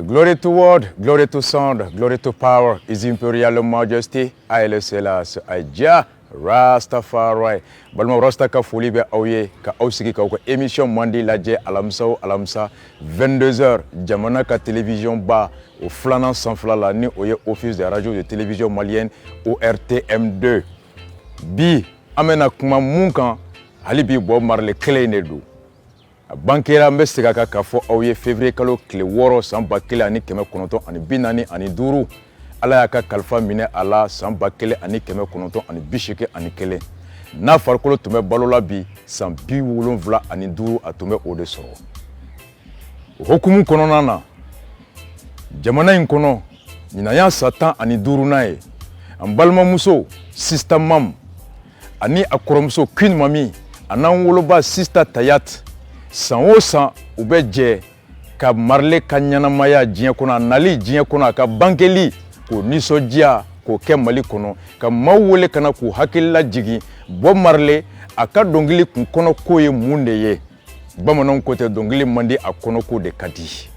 Glory to word, glory to sound, glory to power, His Imperial Majesty, Haile Selassie Aja, Rastafari. Balma Rasta ka foli be awye ka awsigi ka ko émission mandi lajé alamsa 22h jamana ka télévision ba au flanant sans flala ni oye office de radio de télévision malienne ORTM2. Bi amena kuma munkan ali bi Bob Marley kele ne do. Bankera mbe sigaka ka fo awye février kalo kile woro samba kele ani keme konoton ani binani ani duru ala yaka kalfa mine ala samba kele ani keme konoton ani bishike ani kele na farkolo tume balola bi sambi wolonvla ani duru atume ode soro hokumu konona na jamana in kono mina ya satan ani duru nae ambalma muso sister mam ani akoromso queen mami anan woloba sister tayat san o san u bɛ jɛ ka Marley ka ɲanamaya diɲɛ kɔnɔ nali diɲɛ kɔnɔ ka bankeli ko nisɔndiya ko kɛ Mali kɔnɔ ka maaw wele kana k'u hakili lajigi Bob Marley a ka dɔnkili kun kɔnɔ ko ye mun de ye bamananw ko tɛ dɔnkili man di a kɔnɔ ko de ka di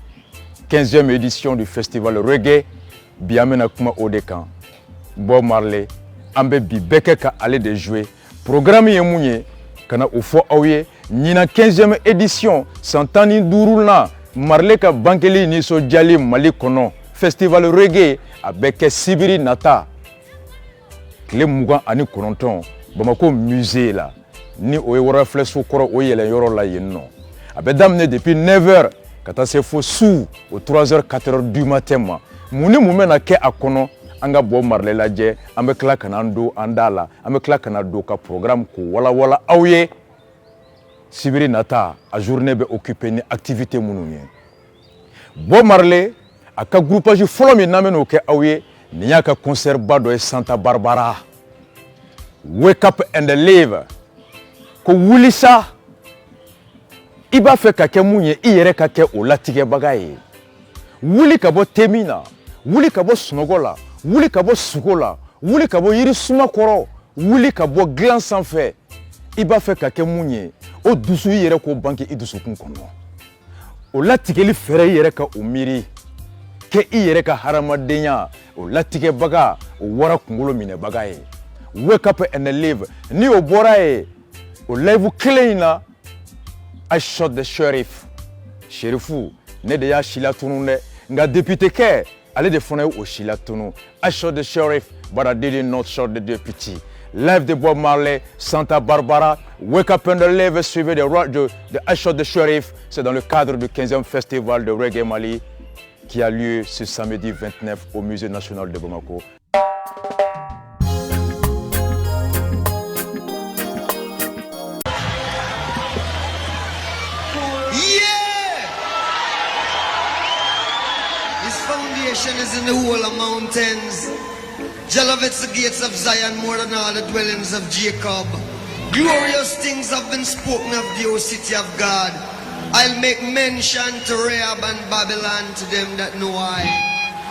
15e édition du festival reggae bi an bɛna kuma o de kan Bob Marley an bɛ bi bɛɛ kɛ ka ale de jouer programme ye mun ye kana o fɔ aw ye Nina 15e édition santani duruna Marley ka bankeli ni so jali Mali kono festival reggae avec Sibiri Nata kle mugan ani kononton Bamako musée la ni o yora flesso koro o yele yoro la yenno abe damné depuis 9h kata se fo sous au 3h 4h du matin muni mumena ke akono anga Bob Marley la je ambe kla kanando andala ambe kla kanado ka programme ko wala awye Sibiri Nata a journée be occupé ni activité munu ye Bob Marley a ka groupage folo mi nameno ke awye ni ya ka concert ba do Santa Barbara Wake Up and Live ko wulisa iba fe ka ke munye iyere ka ke o latige bagaye wuli ka bo temina wuli ka bo sunogola wuli ka bo sugola wuli ka bo yiri suma koro wuli ka bo glan sanfɛ iba fe ka ke munye o dusu yere ko banki idusu kun kono o latigeli fere yere ka o miri ke yere ka haramadenya o latige baga o wara kungolo mine baga ye Wake Up and Live ni o bora ye o live clean I shot the sheriff sherifu ne de ya shila tununde nga député ke ale de fone o shila tunu I shot the sheriff but I did not shot the deputy. Live de Bob Marley, Santa Barbara, Wake Up and Live, suivi de I Shot the Sheriff. C'est dans le cadre du 15e festival de Reggae Mali qui a lieu ce samedi 29 au Musée national de Bamako. Yeah! His foundation is in the whole of mountains. Jah loveth the gates of Zion more than all the dwellings of Jacob. Glorious things have been spoken of the O city of God. I'll make mention to Rahab and Babylon to them that know I.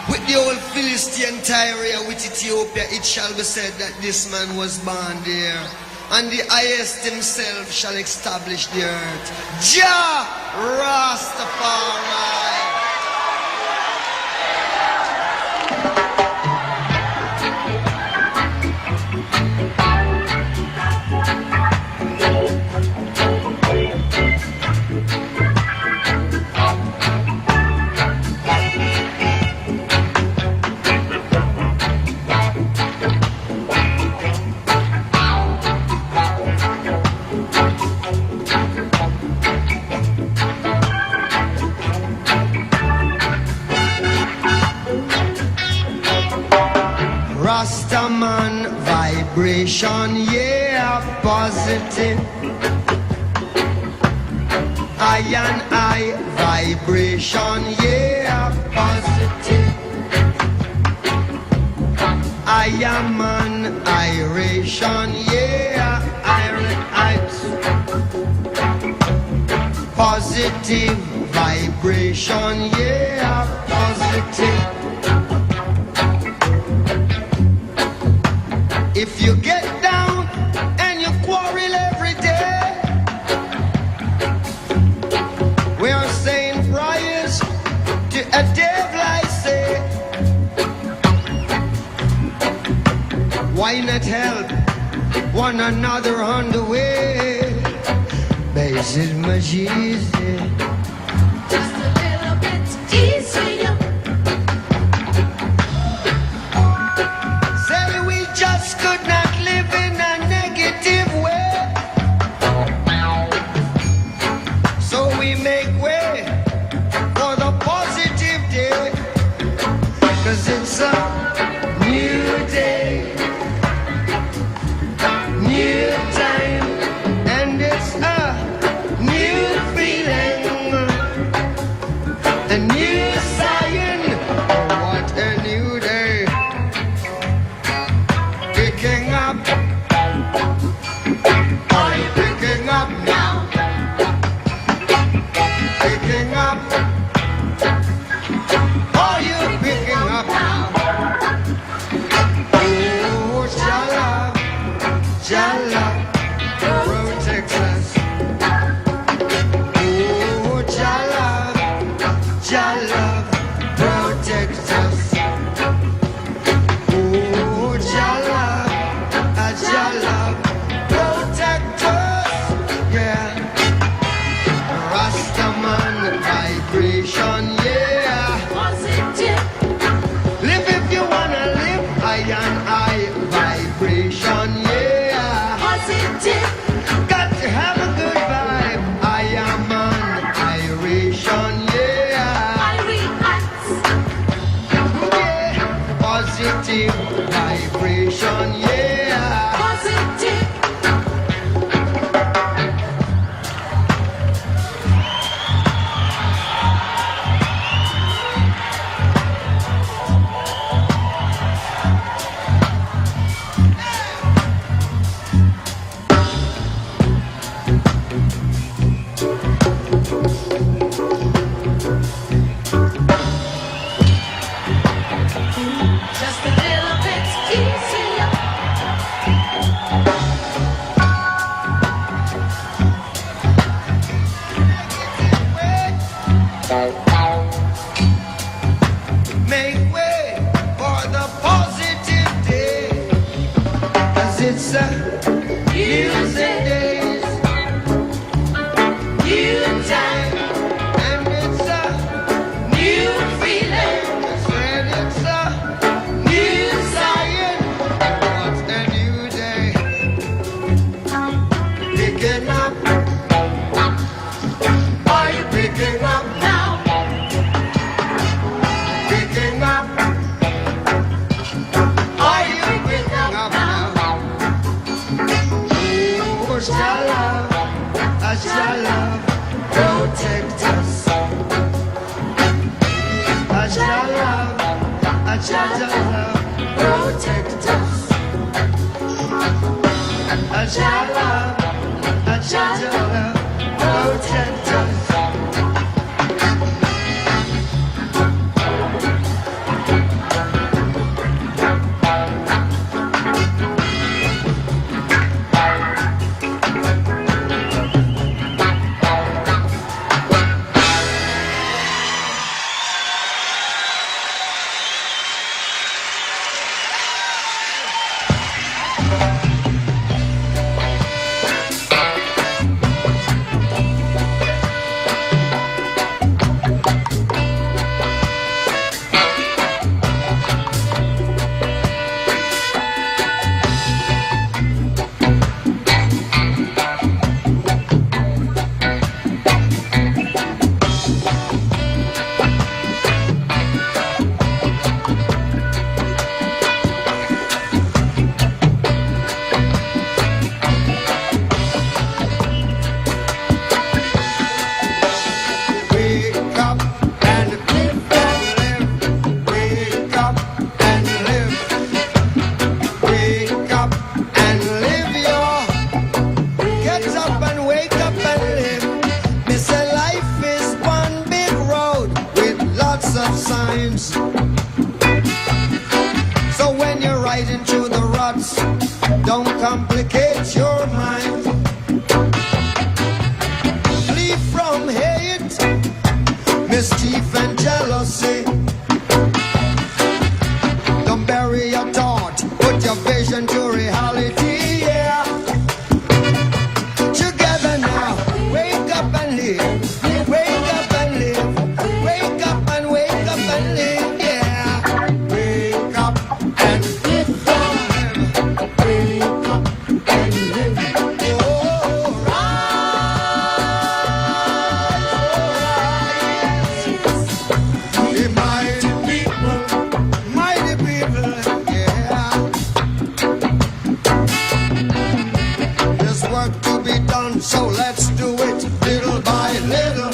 With the old Philistine Tyre, with Ethiopia, it shall be said that this man was born there. And the highest himself shall establish the earth. Jah Rastafari. Rastaman vibration, yeah, positive. I vibration, yeah, positive. I am an iration, yeah, iron. Positive vibration, yeah, positive. If you get down and you quarrel every day, we are saying prayers to a devil, I say. Why not help one another on the way? Basis my Jesus. Just a little bit easier. Say we just could not live in a negative way, so we make way for the positive day, 'cause it's a new day, new time, and it's a new feeling, a new sign. What a new day. Picking up, are you picking up now? Picking up, are you picking up now? Oh, Jalla, Jalla, protect us. Oh, Jalla, Jalla, protect us. Oh, Jalla, Jalla, protect us. Yeah, Rastaman vibration, yeah. Positive, Live if you wanna live, I and I vibration, yeah. positive, Got to have a good vibe. I am on iration, yeah. I react. Yeah, positive vibration, yeah. Positive, just a little bit easier. Make way for the positive day, 'cause it's a music days, new time, and it's a new feeling. I said it's a new science. What's a new day? Picking up, are you picking up now? Picking up, are you picking up now? Oh, Jalla, Jalla, protect us. Jalla, Jalla, protect us. Jalla, Jalla, protect us. Don't complicate your mind. Flee from hate, mischief and jealousy. Don't bury your thought, put your vision to reality, yeah. Together now, wake up and live. Wake up and live. Wake up and wake up and live, yeah. Wake up and live. Wake up and live. Oh, rise. The mighty people, yeah. There's work to be done, so let's do it little by little.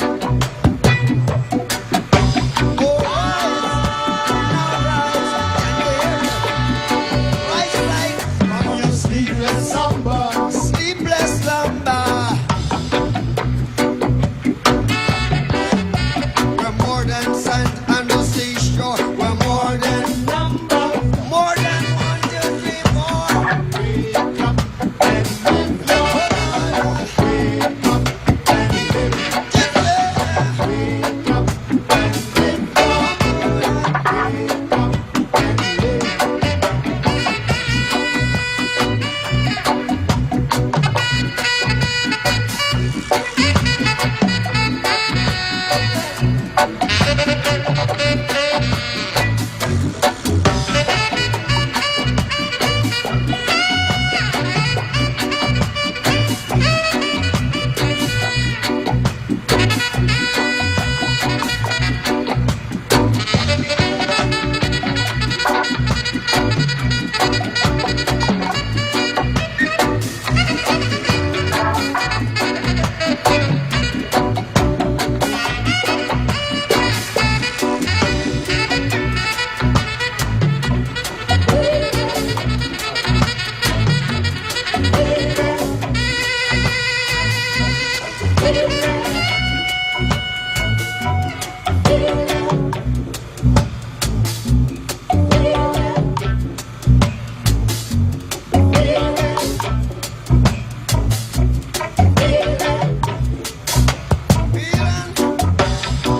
Oh, rise like from your sleepless slumber. Sleepless slumber. We're more than sand and the seashore. We're more than number. More than 1, 2, 3, 4. Wake up and live, Lord. Wake up and live. Wake up and live, Lord. Wake up and live.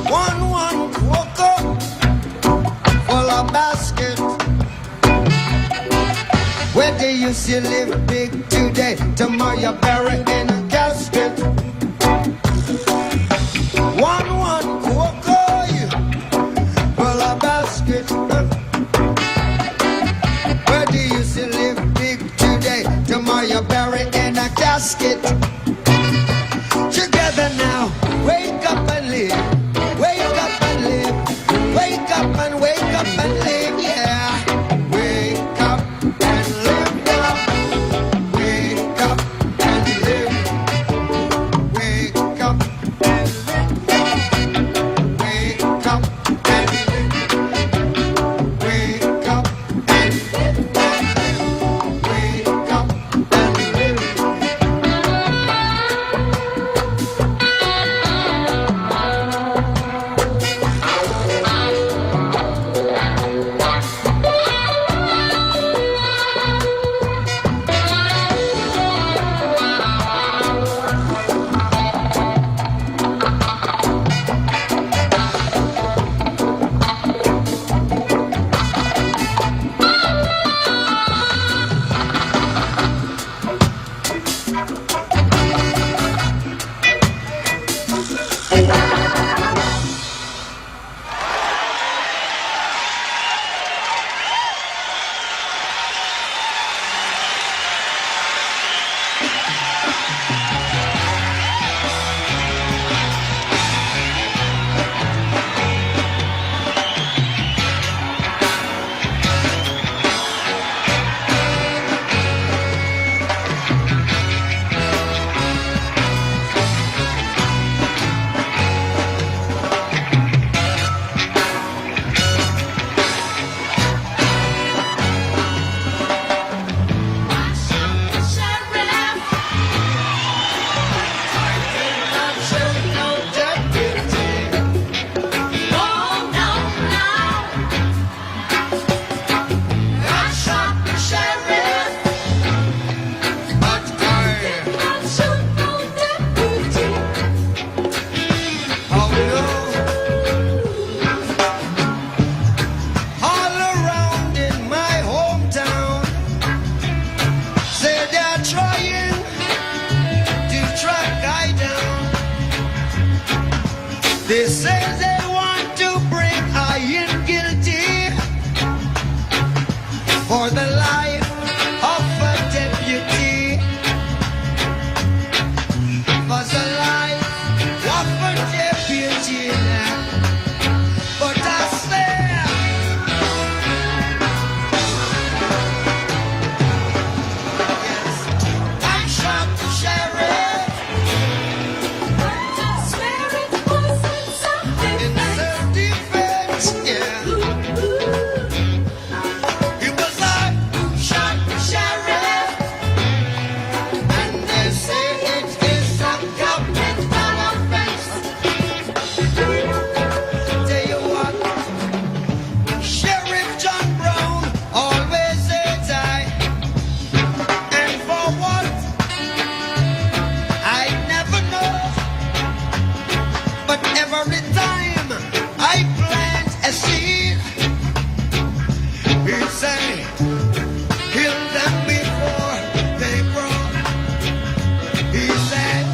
One quokka full of basket. Where do you see live big today? Tomorrow you're buried in a casket. One quokka full of basket. Where do you see live big today? Tomorrow you're buried in a casket. Together now, wake up and live. Wake up and live. Wake up and wake up and live, yeah. Wake up and live now. Wake up and live. They say they want to bring I in guilty for the life of a deputy. For the life of a deputy. But I say, yes, I shot the sheriff But I swear it wasn't something in self-defense, yeah. It was I who shot the sheriff, and they say it is a capital offense. Tell you what, Sheriff John Brown always says I, and for what I never know, but every time I plant a seed, it's a kill them before they grow. He said,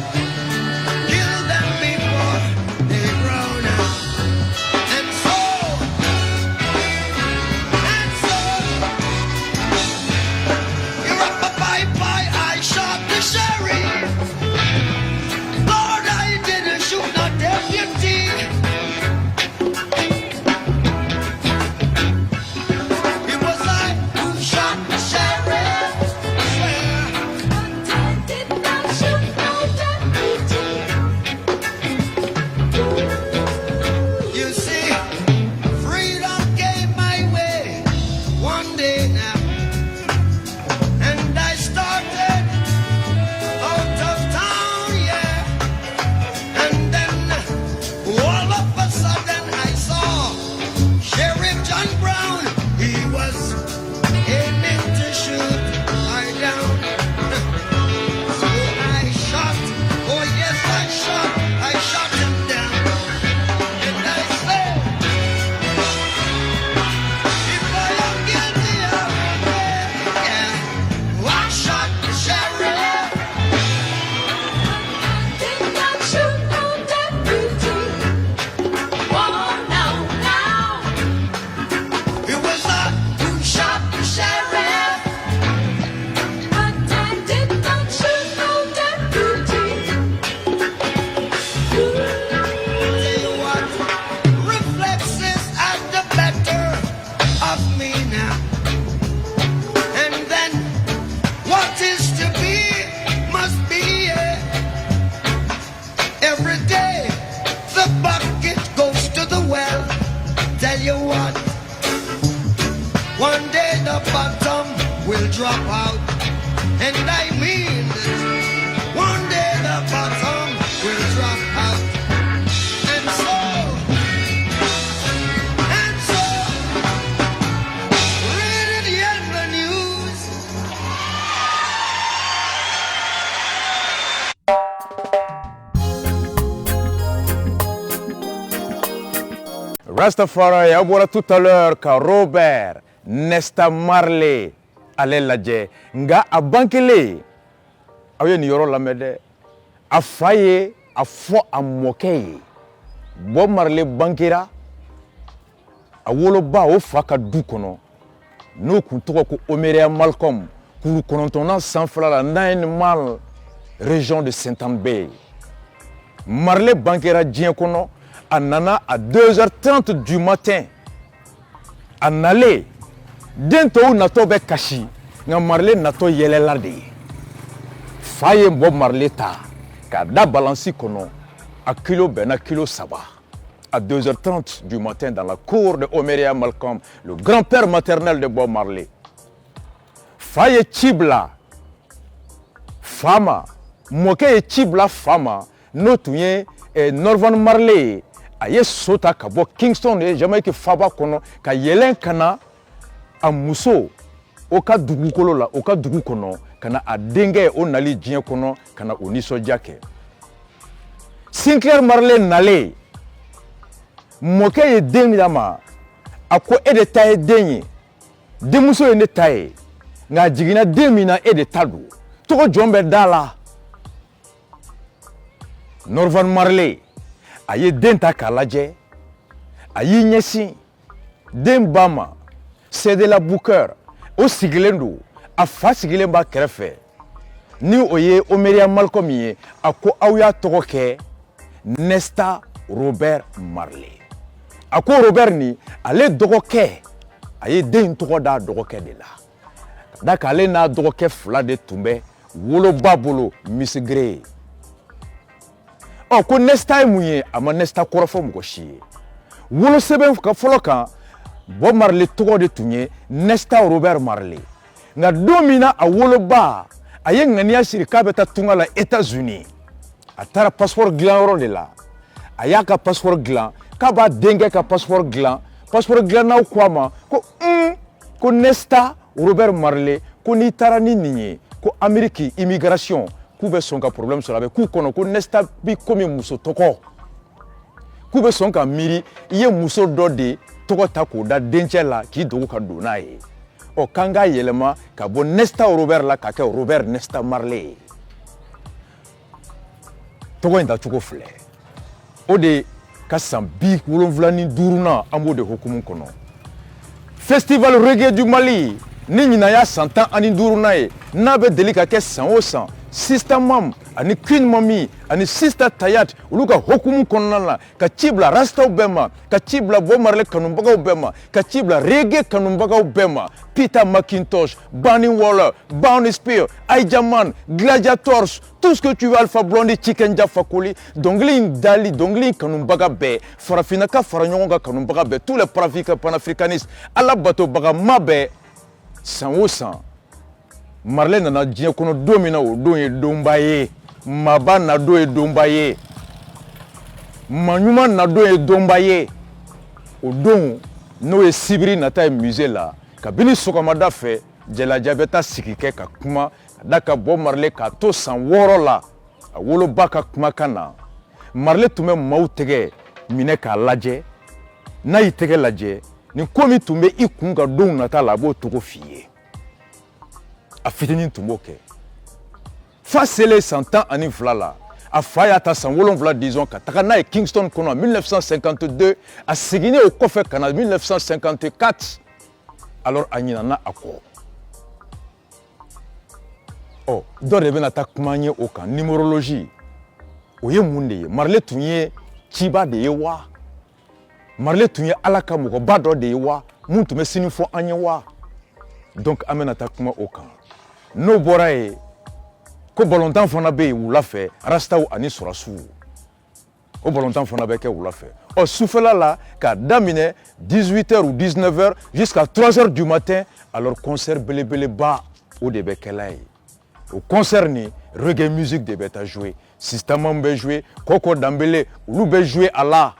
kill them before they grow now. And so, you're up a bye-bye, I shot the sheriff. Lord, I didn't shoot no deputy. It was I who shot the sheriff. But I did not shoot no deputy. You see, freedom came my way one day now, and I started out of town, yeah. And then all of a sudden I saw Sheriff John Brown. He was aiming to shoot I down. So I shot, oh yes I shot him down. And I said, if I am guilty of it, yeah, I shot the sheriff. Did not shoot no deputy. Oh no, no. It was I who shot the sheriff. But I did not shoot no deputy. Tell you what, reflexes are the better of me now. And then what is to be must be, yeah. Every day the bucket goes to the well. Tell you what, one day the bottom will drop out. And I mean that one day the bottom will drop out. And so, read it in the news. Rastafari a bɔra tout à l'heure ka Robert Nesta Marley ale lajɛ nga a bankelen aw ye nin yɔrɔ lamɛn dɛ a fa ye a fɔ a mɔkɛ ye Bob Marley bankera a woloba o fa ka du kɔnɔ n'o kun tɔgɔ ko Omeria Malcolm kuru kɔnɔntɔnnan sanfɛla la 9 Mile région de Saint-Anne Bay. Marley bankera diɲɛ kɔnɔ a nana à 2h30 du matin a nalen den tɔw natɔ bɛ kasi nka Marley natɔ yɛlɛla de ye fa ye Bob Marley ta k'a da balansi kɔnɔ a kilo bɛnna kilo 3 à 2h30 du matin dans la cour de Omeria Malcolm, le grand-père maternel de Bob Marley. Fa ye ci bila fa ma mɔkɛ ye ci bila fa ma n'o tun ye Norman Marley ye a ye so ta ka bɔ Kingston de Jamaïque faba kɔnɔ ka yɛlɛn ka na a muso o ka dugukolo la o ka dugu kɔnɔ ka na a denkɛ o nali diɲɛ kɔnɔ ka na o nisɔndiya kɛ. Sinclair Marley nalen mɔkɛ ye den min d'a ma a ko e de ta ye den ye denmuso ye ne ta ye nka a jiginna den min na e de ta don tɔgɔ jɔn bɛ da la. Norman Marley a ye den ta k'a lajɛ a y'i ɲɛsin den ba ma Sedela Bouker o sigilen don a fa sigilen b'a kɛrɛfɛ ni o ye Omeria Malcolm ye a ko aw y'a tɔgɔ kɛ Nesta Robert Marley a ko Robert ni ale dɔgɔkɛ a ye den in tɔgɔ da dɔgɔkɛ de la ka da k'ale n'a dɔgɔkɛ fila de tun bɛ woloba bolo Miss Gray ko Nesta ye mun ye a ma Nesta kɔrɔfɔ mɔgɔ si ye wolosɛbɛn ka fɔlɔ kan Bob Marley tɔgɔ de tun ye Nesta Robert Marley nka don min na a woloba a ye ŋaniya siri k'a bɛ taa tunga la États-Unis a taara passeport dilanyɔrɔ de la a y'a ka passeport dilan k'a b'a denkɛ ka passeport dilan passeport dilannaw ko a ma ko Nesta Robert Marley ko n'i taara ni nin ye ko Amérique immigration k'u bɛ sɔn ka problème sɔrɔ a bɛ k'u kɔnɔ ko Nesta bi komi muso tɔgɔ k'u bɛ sɔn ka miiri i ye muso dɔ de tɔgɔ ta k'o da dencɛ la k'i dogo ka don n'a ye k'an k'a yɛlɛma ka bɔ Nesta Robert la ka kɛ Robert Nesta Marley tɔgɔ in tacogo filɛ o de ka san 75nan an b'o de hukumu kɔnɔ Festival Reggae du Mali ni ɲinan y'a san 15nan ye n'a bɛ deli ka kɛ san o san Sister Mam ani Queen Mami ani Sister Tayat olu ka hukumu kɔnɔna la ka ci bila rastaw bɛɛ ma ka ci bila Bob Marley kanubagaw bɛɛ ma ka ci bila reggae kanubagaw bɛɛ ma Peter McIntosh, Bunny Waller, Bounty Spear, Aijaman, Gladiators, tout ce que tu veux, Alpha Blondy, Chicken Jaffa Koli, dongli in dali, dongli in kanubaga bɛɛ farafinaka fara ɲɔgɔn kan kanubaga bɛɛ tous les panafricanistes ala bato baga ma bɛɛ san o san Marley nana diɲɛ kɔnɔ don min na o don ye donba ye maba na don ye donba ye maɲuman na don ye donba ye o don n'o ye sibiri nata ye musée la kabini sɔgɔmada fɛ jɛlaja bɛ taa sigi kɛ ka kuma ka da ka Bob Marley k'a to san 6 la a woloba ka kumakan na Marley tun bɛ maaw tɛgɛ minɛ k'a lajɛ n'a y'i tɛgɛ lajɛ ni ko min tun bɛ i kun ka don nata la a b'o togo f'i ye a fitinin tun b'o kɛ fa selen san 12 la a fa y'a ta san 7 disons ka taga n'a ye Kingston kɔnɔ 1952 a seginnen o kɔfɛ ka na 1954 alors a ɲinana a kɔ dɔ de bɛna taa kuma an ye o kan numérologie o ye mun de ye Marley tun ye ciba de ye wa Marley tun ye ala ka mɔgɔba dɔ de ye wa mun tun bɛ sini fɔ an ye wa donc an bɛna taa kuma o kan n'o bɔra ye ko balontan fana bɛ yen wula fɛ rastaw ani sɔrɔsiw o balontan fana bɛ kɛ wula fɛ sufɛla la k'a daminɛ 18h ou 19h jusqu'à 3h du matin alors concert belebeleba o de bɛ kɛla ye o concert ni reggae music de bɛ taa jouer Sister Mam bɛ jouer Koko Dambele olu bɛ jouer a la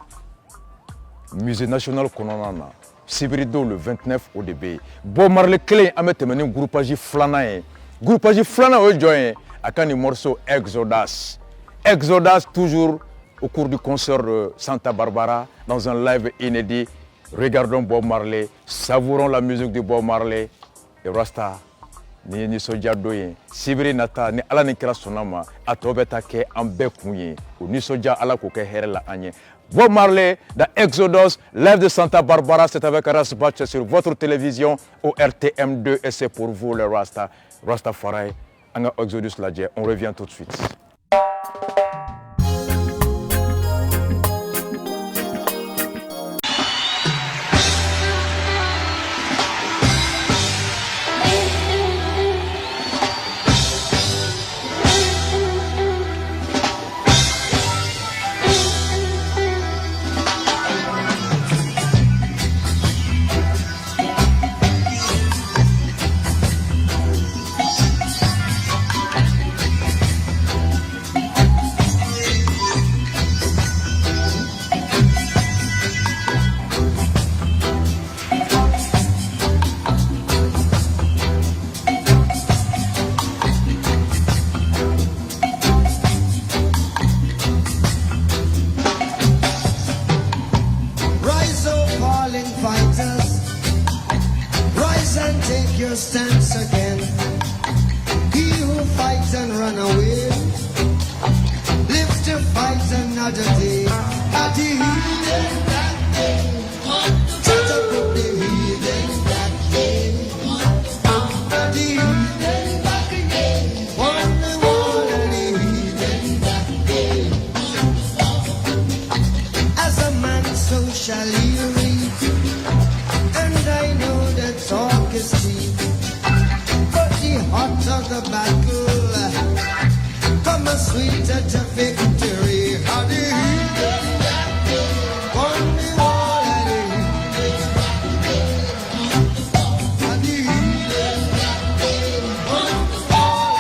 musée national kɔnɔna na sibirido le 29 o de bɛ yen Bob Marley kelen an bɛ tɛmɛ ni groupage filanan ye groupage filanan o ye jɔn ye a ka ni morceau Exodus toujours au cours du concert de Santa Barbara dans un live inédit regardons Bob Marley savourons la musique de Bob Marley et Rasta ni ye nisɔndiya don ye sibiri nata ni ala ni kira sɔnna ma a tɔ bɛ taa kɛ an bɛɛ kun ye o nisɔndiya ala k'o kɛ hɛrɛ la an ye Bob Marley, The Exodus, live de Santa Barbara, c'est avec Ras Batch sur votre télévision au RTM2 et c'est pour vous le Rasta. Rastafari, Anga Exodus Ladje, on revient tout de suite. your stance again. He who fights and run away lives to fight another day. shall hear it. And I know that talk is cheap. But the hotter the battle, come a sweeter to victory. How the heat on the wall, how the heat on the wall.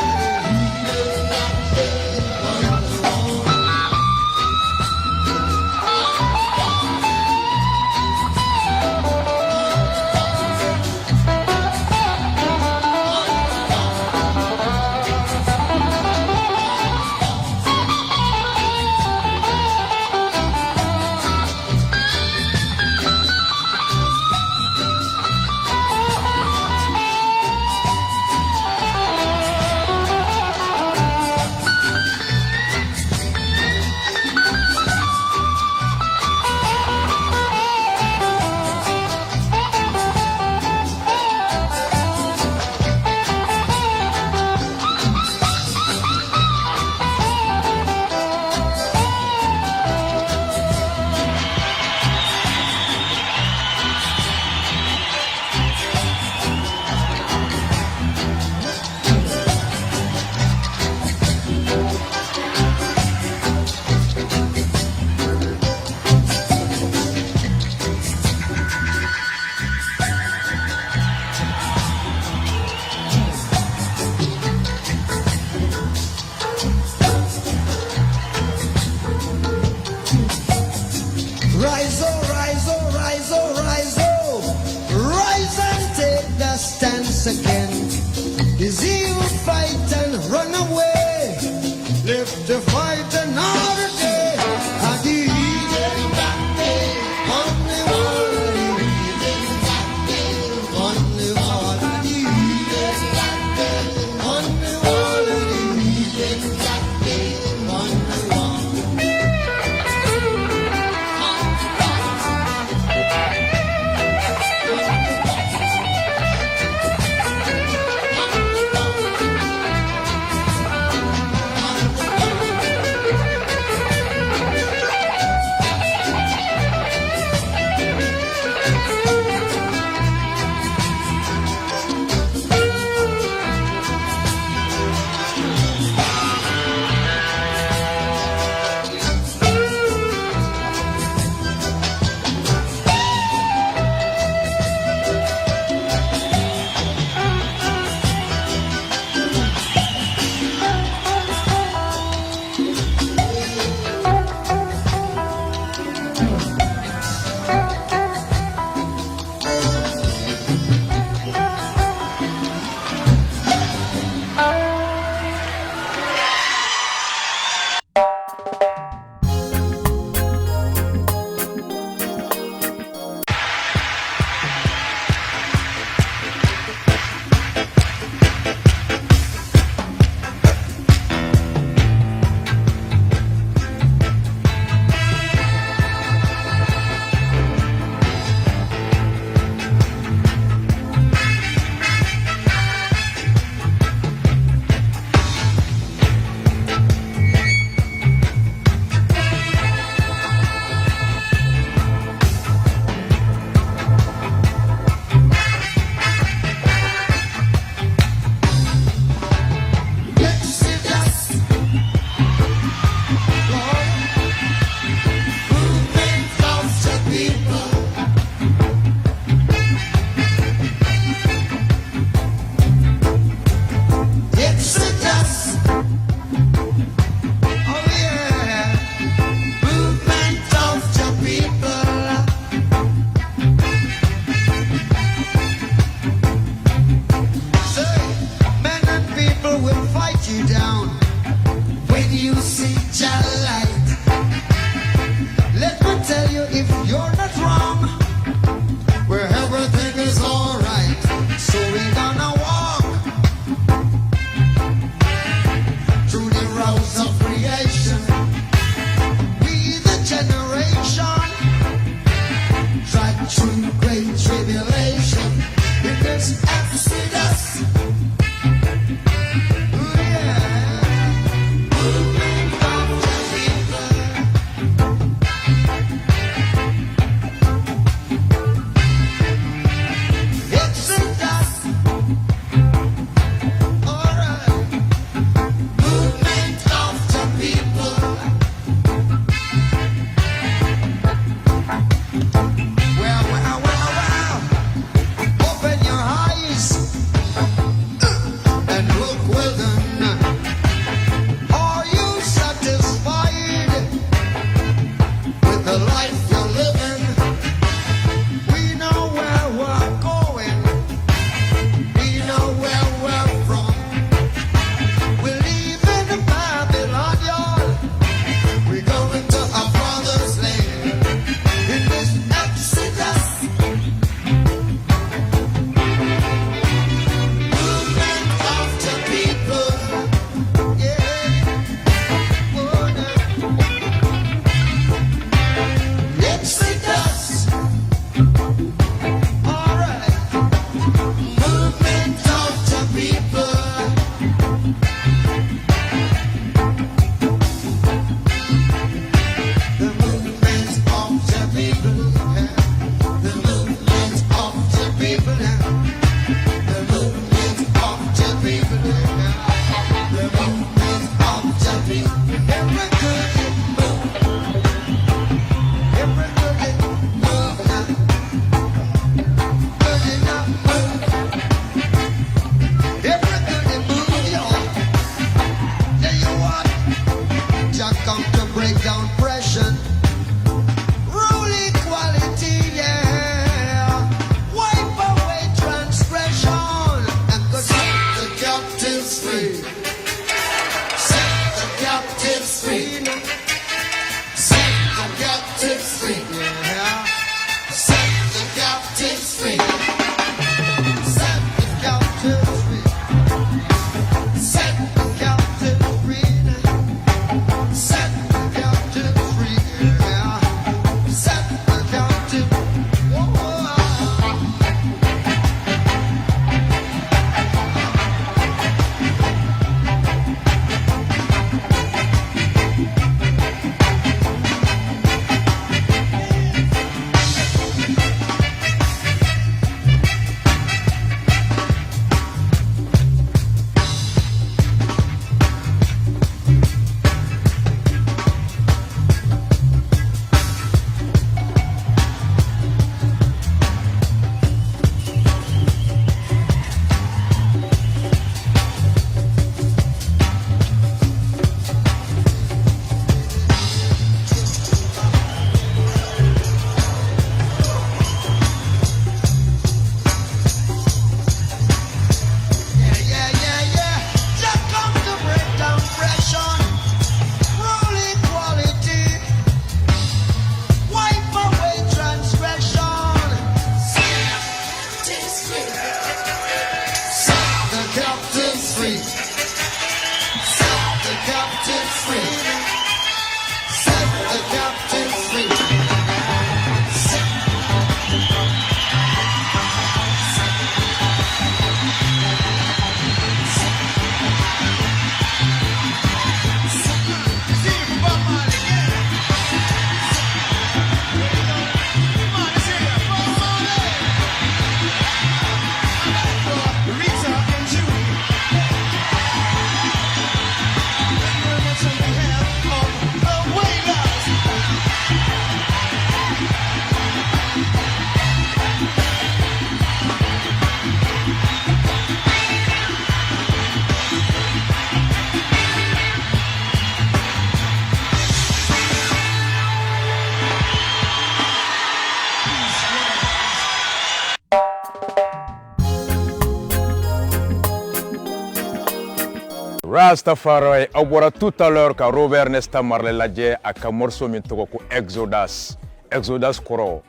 Rastafari aw bɔra tout à l'heure ka Robert Nesta Marley lajɛ a ka morceau min tɔgɔ ko Exodus. Exodus kɔrɔ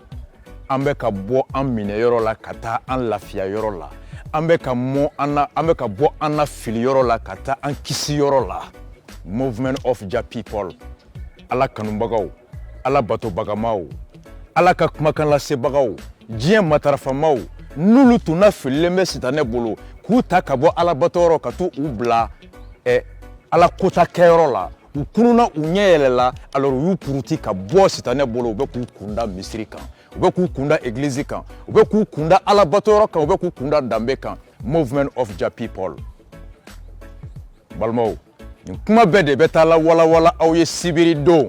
an bɛ ka bɔ an minɛyɔrɔ la ka taa an lafiyayɔrɔ la. An bɛ ka bɔ an na filiyɔrɔ la ka taa an kisiyɔrɔ la. Movement of Jah people. Ala kanubagaw, Ala batobagamaw, Ala ka kumakan lasebagaw, diɲɛ matarafamaw, n'olu tun fililen bɛ sitanɛ bolo k'u ta ka bɔ Ala batɔyɔrɔ ka t'u bila Ala kota kɛyɔrɔ la. U kununa u ɲɛ yɛlɛla alors u y'u puruti ka bɔ sitanɛ bolo u bɛ k'u kunda misiri kan u bɛ k'u kunda église kan u bɛ k'u kunda Ala batɔyɔrɔ kan u bɛ k'u kunda danbe kan. Movement of Jah people. Balimaw, nin kuma bɛɛ de bɛ taa la walawala aw ye sibiri don.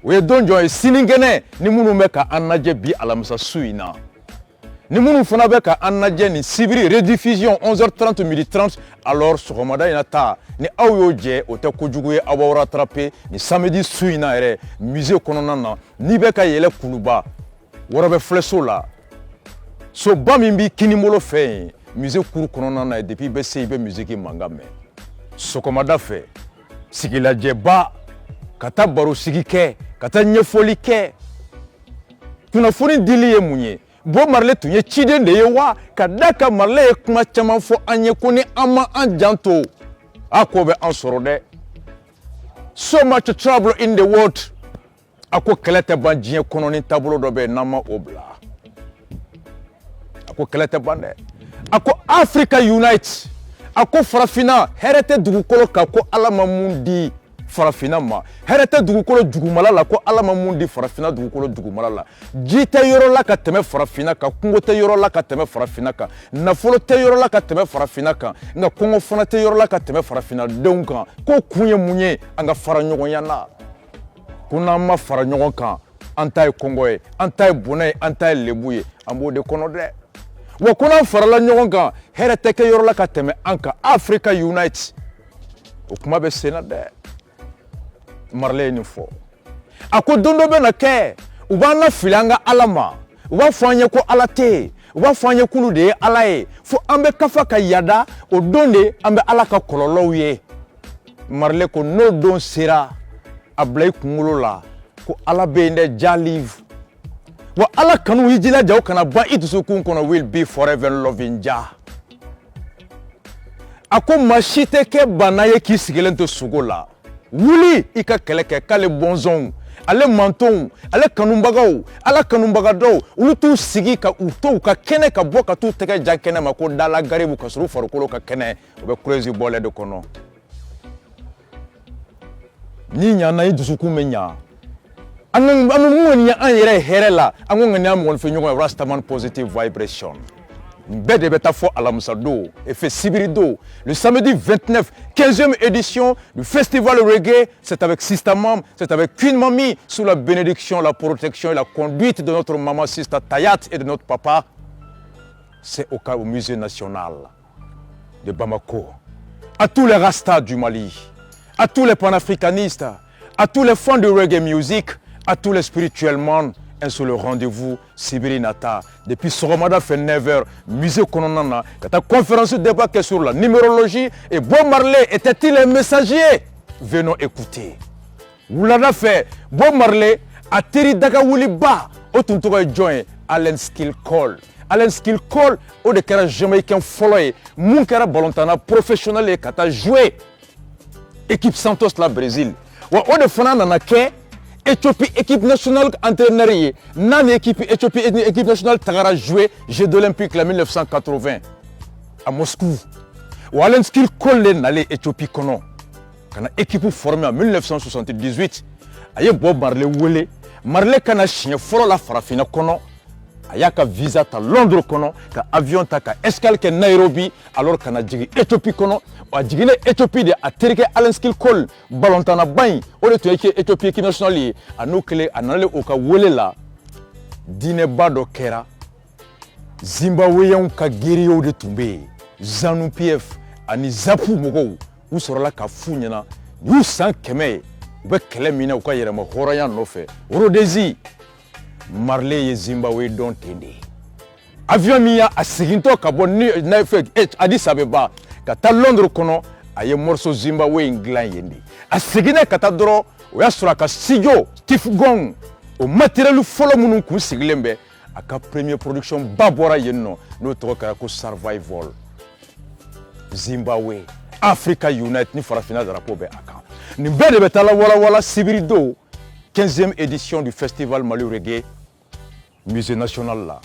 O ye don jɔn ye sinikɛnɛ ni minnu bɛ ka an lajɛ bi alamisa su in na. Ni minnu fana bɛ ka an lajɛ nin sibiri rediffusion 11h30 12h30 alors sɔgɔmada in na ta ni aw y'o jɛ o tɛ kojugu ye aw b'aw rattraper ni samedi su in na yɛrɛ musée kɔnɔna na n'i bɛ ka yɛlɛ Kuluba Wɔrɔbɛ filɛso la soba min b'i kinibolo fɛ yen musée cour kɔnɔna na depuis i bɛ se i bɛ musique mankan mɛn sɔgɔmada fɛ sigilajɛba ka taa baro sigi kɛ ka taa ɲɛfɔli kɛ kunnafoni dili ye mun ye Bob Marley tun ye ciden de ye wa ka da ka Marley ye kuma caman fɔ an ye ko ni an ma an janto a ko bɛ an sɔrɔ dɛ. So much trouble in the world. A ko kɛlɛ tɛ ban diɲɛ kɔnɔ ni taabolo dɔ bɛ yen n'an ma o bila. A ko kɛlɛ tɛ ban dɛ. A ko Africa unite. A ko farafinna hɛrɛ tɛ dugukolo kan ko Ala ma mun di farafinna ma. Hɛrɛ tɛ dugukolo dugumala la ko Ala ma mun di farafinna dugukolo dugumala la. Ji tɛ yɔrɔ la ka tɛmɛ farafinna kan, kungo tɛ yɔrɔ la ka tɛmɛ farafinna kan, nafolo tɛ yɔrɔ la ka tɛmɛ farafinna kan, nka kɔngɔ fana tɛ yɔrɔ la ka tɛmɛ farafinna denw kan. Ko kun ye mun ye? An ka fara ɲɔgɔnya la. Ko n'an ma fara ɲɔgɔn kan, an ta ye kɔngɔ ye, an ta ye bɔnɛ ye, an ta ye lebu ye. An b'o de kɔnɔ dɛ. Wa ko n'an farala ɲɔgɔn kan, hɛrɛ tɛ kɛ yɔrɔ la ka tɛmɛ an kan. Africa unite. O kuma bɛ sen na dɛ. Marley ye nin fɔ. A ko don dɔ bɛ na kɛ u b'an lafili an ka Ala ma. U b'a fɔ an ye ko Ala tɛ yen. U b'a fɔ an ye k'olu de ye Ala ye. Fo an bɛ kafa ka yada o don de an bɛ Ala ka kɔlɔlɔw ye. Marley ko n'o don sera a bila i kunkolo la ko Ala bɛ yen dɛ Jah live. Wa Ala kanu i jilaja o kana ban i dusukun kɔnɔ will be forever loving Jah. A ko maa si tɛ kɛ bana ye k'i sigilen to sogo la. Wuli i ka kɛlɛ kɛ k'ale bɔnsɔnw ale mantonw ale kanubagaw Ala kanubagaw olu t'u sigi ka u to u ka kɛnɛ ka bɔ ka t'u tɛgɛ ja kɛnɛ ma ko dala garibu ka sɔrɔ u farikolo ka kɛnɛ u bɛ crazy bɔlɛ de kɔnɔ. Ni ɲana i dusukun bɛ ɲa an bɛ mun ɲɛ an yɛrɛ hɛrɛ la an ko ŋaniya mɔgɔninfin ɲɔgɔn ye Rastaman positive vibration. Bɛɛ de bɛ taa fɔ alamisa don et fait sibiri don le samedi 29 15e édition du festival reggae. C'est avec Sista Mam, c'est avec Queen Mami sous la bénédiction, la protection et la conduite de notre maman Sista Tayat et de notre papa. C'est au musée national de Bamako. À tous les rastas du Mali, à tous les panafricanistes, à tous les fans de reggae music, à tous les spirituellement sur le rendez-vous Sibiri Nata. Depuis Soromada fait 9h, musée Kononana, quand la conférence débat sur la numérologie et Bob Marley était-il un messager? Venons écouter. Vous l'avez fait, Bob Marley a Terry Dagawuliba, au Tuntuga joint Allen Skill Call. Allen Skill Call, au de kera jamaïcain follow, mon kera balontana professionnel et kata joué. Équipe Santos la Brésil. Wa au de fana nanake. Éthiopie, équipe nationale entraîneur, nan équipe Éthiopie, équipe nationale Tagara joué Jeux olympiques la 1980 à Moscou. Ou Allen Skill Call n'allait Éthiopie kono. Quand équipe formée en 1978, aye Bob Marley wele, Marley kana chien foro la farafina kono. Aya ka visa ta Londres kono, ka avion ta ka escale ke Nairobi, alors kana jigi Éthiopie kono. A jigine Éthiopie de a terike Allen Skill Call balontana bain o de to yake Éthiopie équipe nationale a no kele anale o ka wele la dine bado kera Zimbabwean ka geriyo de tumbe Zanu PF ani Zapu mogo u sorola ka funyana yu san keme u be kele mina u ka yere ma horaya no fe Rodezi Marley ye Zimbabwe don tende avion miya a siginto ka bon na fe Addis Abeba ka ta Londres kono a ye morceau Zimbabwe in dilan yen de a seginna ka taa dɔrɔn o y'a sɔrɔ a ka studio Tiff Gong o matériel fɔlɔ minnu kun sigilen bɛ a ka premier production ba bɔra yen nɔ n'o tɔgɔ kɛra ko Survival. Zimbabwe, Africa Unite ni farafina drapeau bɛ a kan nin bɛɛ de bɛ taa la walawala sibiri don 15e édition du festival Mali Reggae musée national la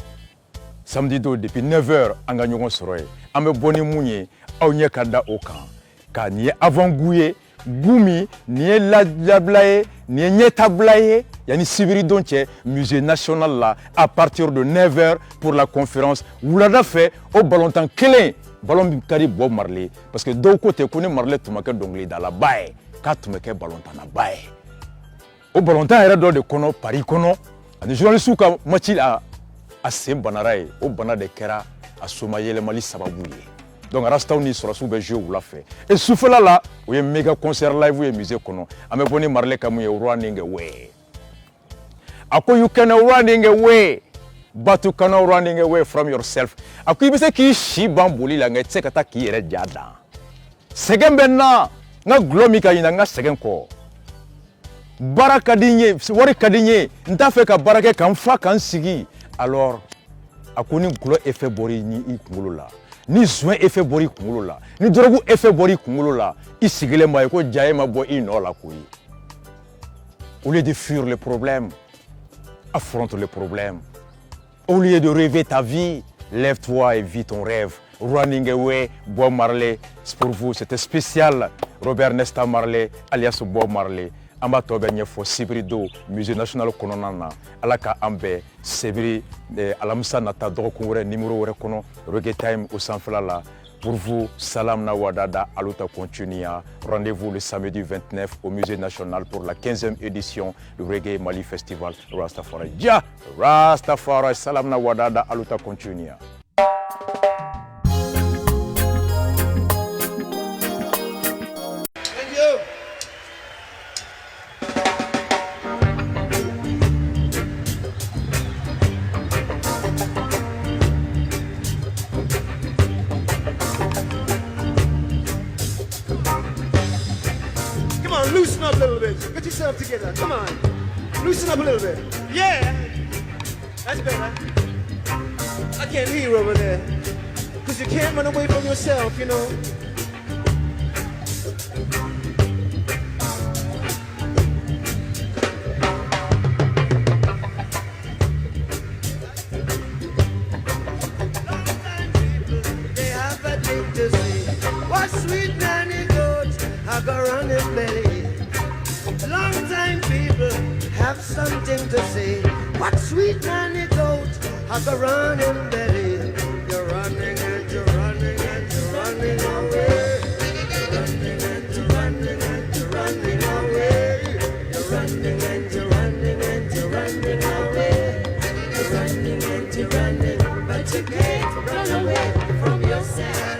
samedi don depuis 9h an ka ɲɔgɔn sɔrɔ ye an bɛ bɔ ni mun ye aw ɲɛ ka da o kan ka nin ye avant-goût ye goût min nin ye lajabila ye nin ye ɲɛtabila ye yanni sibiri don cɛ musée national la à partir de 9h pour la conférence wulada fɛ o balontan kelen ballon min ka di Bob Marley parce que dɔw ko ten ko ni Marley tun ma kɛ dɔnkilidalaba ye k'a tun bɛ kɛ balontanaba ye o balontan yɛrɛ dɔ de kɔnɔ Paris kɔnɔ ani journaliste ka match la a sen banara ye o bana de kɛra a soma yɛlɛmali sababu ye donc rastaw ni sɔrɔsiw bɛ jouer wula fɛ et sufɛla la o ye méga concert live ye musée kɔnɔ an bɛ bɔ ni Marley ka mun ye running away a ko you can running away but you cannot running away from yourself a ko i bɛ se k'i si ban boli la nka i tɛ se ka taa k'i yɛrɛ ja dan sɛgɛn bɛ n na n ka gulɔ min ka ɲina n ka sɛgɛn kɔ baara ka di n ye wari ka di n ye n t'a fɛ ka baara kɛ ka n fa ka n sigi alors a ko ni gulɔ effet bɔra i kunkolo la ni joint effet bɔra i kunkolo la ni drogue effet bɔra i kunkolo la i sigilen b'a ye ko ja ye ma bɔ i nɔ la koyi au lieu de fuir le problème affronte le problème au lieu de rêver ta vie lève-toi et vis ton rêve. Running Away, Bob Marley, c'est pour vous, c'était spécial. Robert Nesta Marley, alias Bob Marley. Amba tobe nyefo sibiri do musée national kɔnɔna na ala ka an bɛɛ sibiri alamisa nata dɔgɔkun wɛrɛ numéro wɛrɛ kɔnɔ Reggae Time au sanfɛla la pour vous salam na wadada aluta continua rendez-vous le samedi 29 au musée national pour la 15e édition du Reggae Mali Festival Rastafari ja Rastafari salam na wadada aluta continua. Loosen up a little bit. Get yourself together. Come on. Loosen up a little bit. Yeah. That's better. I can't hear you over there. Because you can't run away from yourself, you know. They have a thing to say. What sweet nanny goat, I go run his belly. Long time people have something to say. What sweet nanny goat has a running belly. You're running and you're running and you're running away. You're running and you're running and you're running away. You're running and you're running and you're running away. You're running and you're running, but you can't run away from yourself.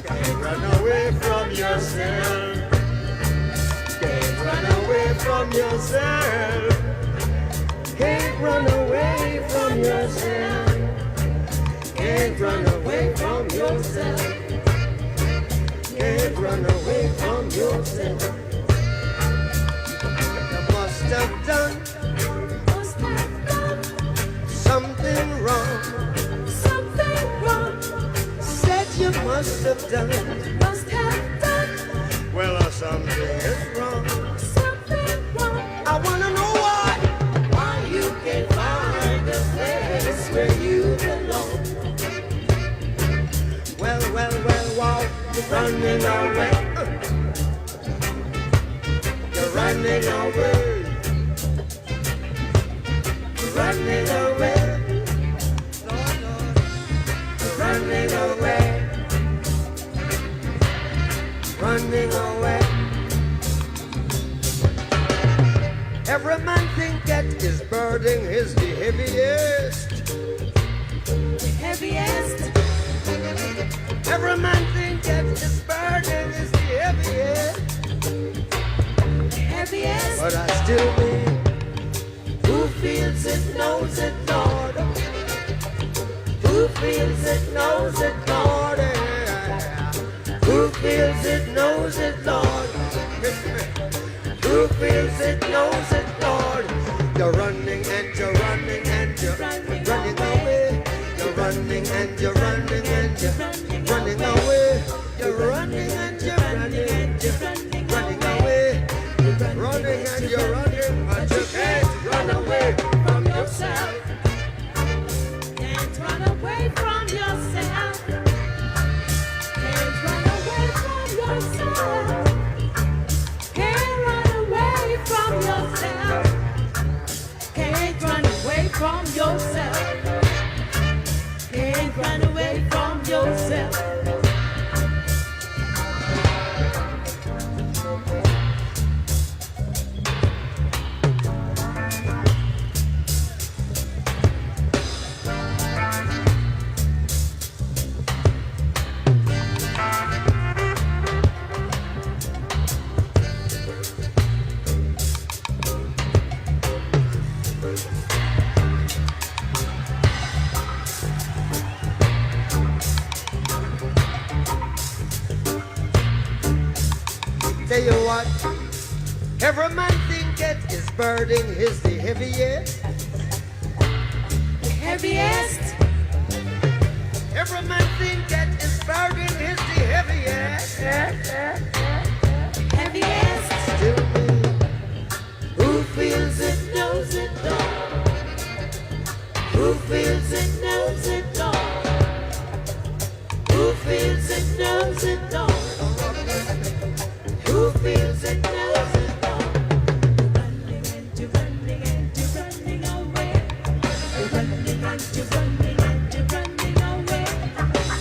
Can't run away from yourself. Run away from yourself. Can't run away from yourself. Can't run away from yourself. Can't run away from yourself. You must have done something wrong. Said you must have done. Well, something is wrong. I wanna know why you can't find the place where you belong. Well, while you're running away, you're running away, you're running away, Lord, you're running away, running away. Every man think that his burden is the heaviest. The heaviest. Every man think that his burden is the heaviest. The heaviest. But I still mean, who feels it knows it, Lord. Who feels it knows it, Lord. Who Who feels it knows it, Lord. Who feels it knows it, Lord. You're running and you're running and you're running away. You're running and you're running and you're running away. You're running and you're running and you're running away. Running and you're running, but you can't run away from yourself. Can't run away from yourself. Can't run away from yourself. Can't run away from yourself. Can't run away from yourself. Can't run away from yourself. Tell you what, every man thinketh his burden is the heaviest. The heaviest, Every man thinketh his burden is the heaviest. heaviest. Still me, who feels it? Knows it all. Who feels it knows it all. Who feels it knows it all. Who feels it knows it all. Running and you're running and you're running away. You're running and you're running and you're running away.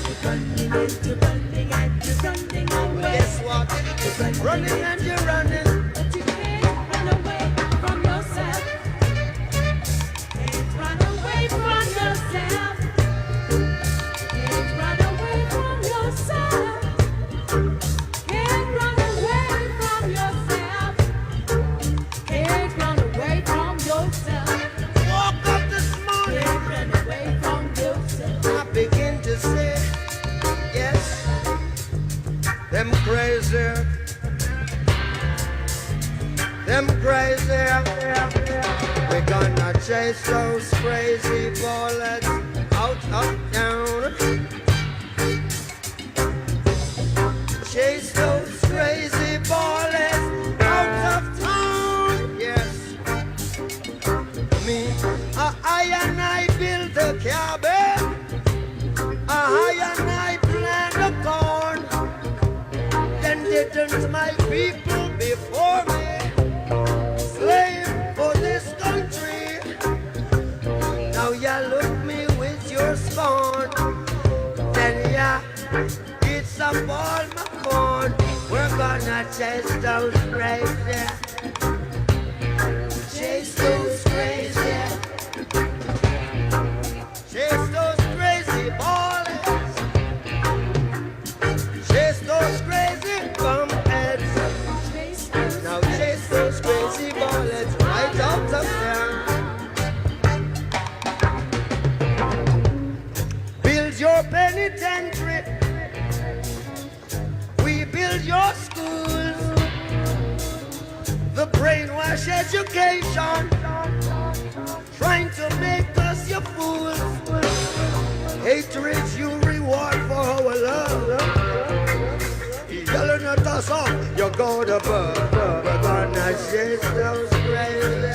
You're running and you're running and you're running away. Guess what? Running and you're running. But you can't run away from yourself. Can't run away from yourself. Can't run away from yourself. Can't run away from yourself. Can't run away from yourself. Woke up this morning, Can't run away from yourself. I begin to say, yes, them crazy. Them crazy. We're gonna chase those crazy bullets out, up, down. Chase those crazy bullets out of town. Yes. Me, I and I build a cabin. I and I plant a corn. Then didn't my people before me slave for this country? Now you look me with your scorn. Then ya it's up all my corn. We're gonna chase those crazy. Chase those crazy. Chase those crazy bullets. Chase those crazy bum heads. Now chase those crazy bullets right out of there. Build your penitentiary. We build your schools. The brainwash education, trying to make us your fools. Hatred you reward for our love. Yelling at us up, you go to burn. We're gonna chase those crazy.